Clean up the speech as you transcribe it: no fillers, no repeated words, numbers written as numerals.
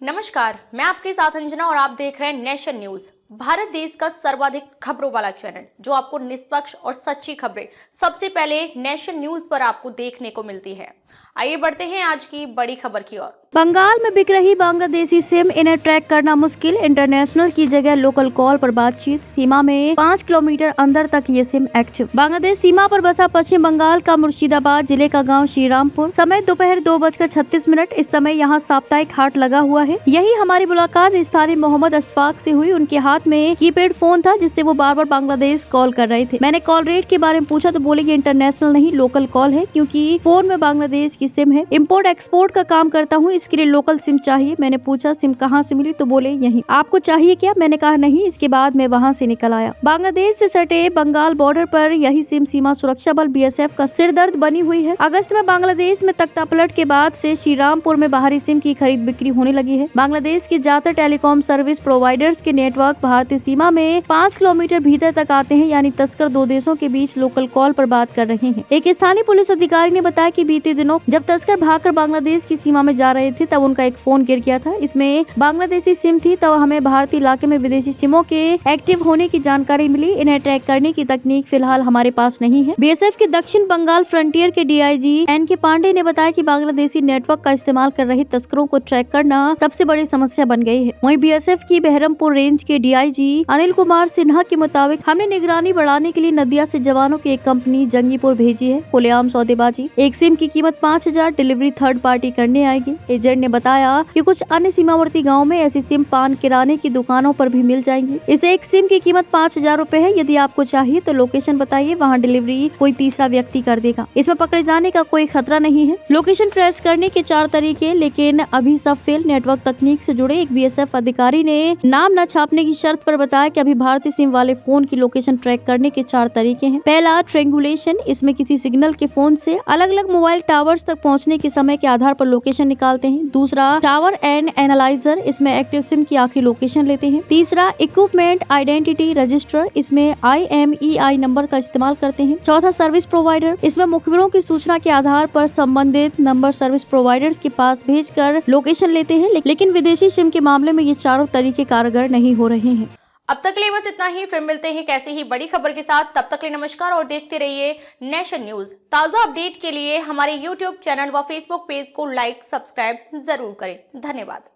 नमस्कार, मैं आपके साथ अंजना और आप देख रहे हैं नेशन न्यूज। भारत देश का सर्वाधिक खबरों वाला चैनल जो आपको निष्पक्ष और सच्ची खबरें सबसे पहले नेशन न्यूज पर आपको देखने को मिलती है। आइए बढ़ते हैं आज की बड़ी खबर की ओर। बंगाल में बिक रही बांग्लादेशी सिम, इन्हें ट्रैक करना मुश्किल, इंटरनेशनल की जगह लोकल कॉल पर बातचीत, सीमा में 5 किलोमीटर अंदर तक ये सिम एक्टिव। बांग्लादेश सीमा पर बसा पश्चिम बंगाल का मुर्शिदाबाद जिले का गांव श्रीरामपुर, समय दोपहर 2:36। इस समय यहाँ साप्ताहिक हाट लगा हुआ है। यही हमारी मुलाकात स्थानीय मोहम्मद अशफाक से हुई। उनके हाथ में कीपैड फोन था जिससे वो बार बार बांग्लादेश कॉल कर रहे थे। मैंने कॉल रेट के बारे में पूछा तो बोले ये इंटरनेशनल नहीं लोकल कॉल है, क्योंकि फोन में बांग्लादेश की सिम है। इम्पोर्ट एक्सपोर्ट का काम करता हूँ, इसके लिए लोकल सिम चाहिए। मैंने पूछा सिम कहाँ से मिली तो बोले यहीं। आपको चाहिए क्या? मैंने कहा नहीं। इसके बाद मैं वहाँ से निकल आया। बांग्लादेश से सटे बंगाल बॉर्डर पर यही सिम सीमा सुरक्षा बल BSF का सिरदर्द बनी हुई है। अगस्त में बांग्लादेश में तख्तापलट के बाद से श्रीरामपुर में बाहरी सिम की खरीद बिक्री होने लगी है। बांग्लादेश के ज्यादातर टेलीकॉम सर्विस प्रोवाइडर्स के नेटवर्क भारतीय सीमा में 5 किलोमीटर भीतर तक आते हैं, यानी तस्कर दो देशों के बीच लोकल कॉल पर बात कर रहे हैं। एक स्थानीय पुलिस अधिकारी ने बताया कि बीते दिनों जब तस्कर भागकर बांग्लादेश की सीमा में जा रहे थे तब उनका एक फोन गिर गया था। इसमें बांग्लादेशी सिम थी। तब हमें भारतीय इलाके में विदेशी सिमों के एक्टिव होने की जानकारी मिली। इन्हें ट्रैक करने की तकनीक फिलहाल हमारे पास नहीं है। BSF के दक्षिण बंगाल फ्रंटियर के DIG NK पांडे ने बताया कि बांग्लादेशी नेटवर्क का इस्तेमाल कर रहे तस्करों को ट्रैक करना सबसे बड़ी समस्या बन गई है। वहीं BSF की बहरमपुर रेंज के DIG अनिल कुमार सिन्हा के मुताबिक हमने निगरानी बढ़ाने के लिए नदिया से जवानों की एक कंपनी जंगीपुर भेजी है। खुलेआम सौदेबाजी, एक सिम की कीमत 5,000, डिलीवरी थर्ड पार्टी करने आएगी। एजेंट ने बताया कि कुछ अन्य सीमावर्ती गाँव में ऐसी सिम पान किराने की दुकानों पर भी मिल जाएंगी। इस एक सिम की कीमत 5,000 रूपए है। यदि आपको चाहिए तो लोकेशन बताइए, वहाँ डिलीवरी कोई तीसरा व्यक्ति कर देगा। इसमें पकड़े जाने का कोई खतरा नहीं है। लोकेशन ट्रेस करने के 4 तरीके, लेकिन अभी सब फेल। नेटवर्क तकनीक से जुड़े एक BSF अधिकारी ने नाम न छापने की शर्त पर बताया कि अभी भारतीय सिम वाले फोन की लोकेशन ट्रैक करने के 4 तरीके हैं। पहला, ट्रिंगुलेशन, इसमें किसी सिग्नल के फोन से अलग अलग मोबाइल टावर्स तक पहुंचने के समय के आधार पर लोकेशन निकालते हैं। दूसरा, टावर एंड एनालाइजर, इसमें एक्टिव सिम की आखिरी लोकेशन लेते हैं। तीसरा, इक्विपमेंट आइडेंटिटी रजिस्टर, इसमें IMEI नंबर का इस्तेमाल करते हैं। चौथा, सर्विस प्रोवाइडर, इसमें मुखबिरों की सूचना के आधार पर संबंधित नंबर सर्विस प्रोवाइडर्स के पास भेजकर लोकेशन लेते हैं। लेकिन विदेशी सिम के मामले में ये चारों तरीके कारगर नहीं हो रहे हैं। अब तक के लिए बस इतना ही। फिर मिलते हैं कैसे ही बड़ी खबर के साथ। तब तक के लिए नमस्कार और देखते रहिए नेशन न्यूज। ताजा अपडेट के लिए हमारे YouTube चैनल व Facebook पेज को लाइक सब्सक्राइब जरूर करें। धन्यवाद।